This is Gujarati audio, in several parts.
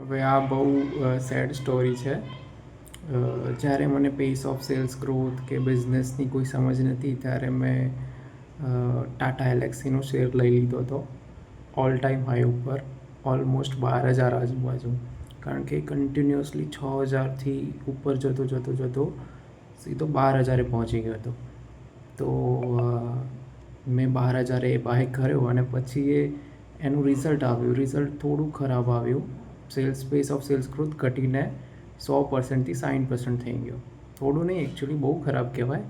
હવે આ બહુ સેડ સ્ટોરી છે. જ્યારે મને પેસ ઓફ સેલ્સ ગ્રોથ કે બિઝનેસની કોઈ સમજ નથી ત્યારે મેં ટાટા એલેક્સીનો શેર લઈ લીધો હતો ઓલ ટાઈમ હાઈ ઉપર, ઓલમોસ્ટ 12,000 આજુબાજુ. કારણ કે કન્ટિન્યુઅસલી 6,000થી ઉપર જતો સીધો 12,000 પહોંચી ગયો હતો. તો મેં 12,000 એ બાય કર્યો અને પછી એનું રિઝલ્ટ થોડું ખરાબ આવ્યું. પેસ ઓફ સેલ્સ ગ્રોથ ઘટીને 100%થી 60% થઈ ગયો. થોડું નહીં, એકચ્યુઅલી બહુ ખરાબ કહેવાય,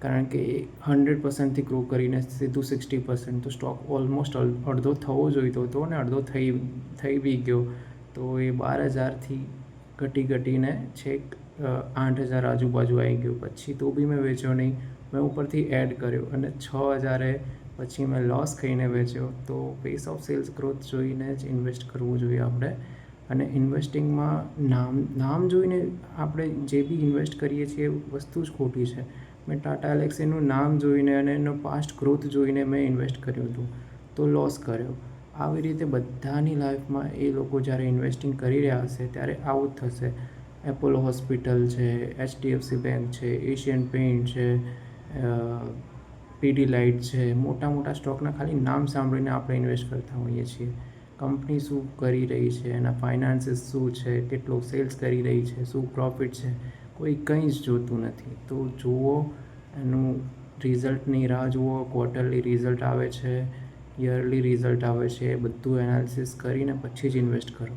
કારણ કે 100%થી ગ્રો કરીને સીધું 60%, તો સ્ટોક ઓલમોસ્ટ અડધો થવો જોઈતો હતો અને અડધો થઈ બી ગયો. તો એ 12,000થી ઘટીને છેક 8,000 આજુબાજુ આવી ગયું. પછી તો બી મેં વેચ્યો નહીં, મેં ઉપરથી એડ કર્યો અને 6,000 પછી મેં લોસ ખાઈને વેચ્યો. તો પેસ ઓફ સેલ્સ ગ્રોથ જોઈને જ ઇન્વેસ્ટ કરવું જોઈએ આપણે. અને ઇન્વેસ્ટિંગમાં નામ જોઈને આપણે જે બી ઇન્વેસ્ટ કરીએ છીએ એ વસ્તુ જ ખોટી છે. મેં ટાટા એલેક્સીનું નામ જોઈને અને એનો પાસ્ટ ગ્રોથ જોઈને મેં ઇન્વેસ્ટ કર્યું હતું, તો લોસ કર્યો. આવી રીતે બધાની લાઈફમાં એ લોકો જ્યારે ઇન્વેસ્ટિંગ કરી રહ્યા હશે ત્યારે આવું જ થશે. એપોલો હોસ્પિટલ છે, HDFC બેંક છે, એશિયન પેઇન્ટ છે, પીડીલાઇટ છે, મોટા સ્ટોકના ખાલી નામ સાંભળીને આપણે ઇન્વેસ્ટ કરતા હોઈએ છીએ. કંપની શું કરી રહી છે, એના ફાઇનાન્સીસ શું છે, કેટલો સેલ્સ કરી રહી છે, શું પ્રોફિટ છે, કોઈ કંઈ જ જોતું નથી. તો જુઓ, એનું રિઝલ્ટની રાહ જુઓ. ક્વાર્ટરલી રિઝલ્ટ આવે છે, યરલી રિઝલ્ટ આવે છે, બધું એનાલિસિસ કરીને પછી જ ઇન્વેસ્ટ કરો.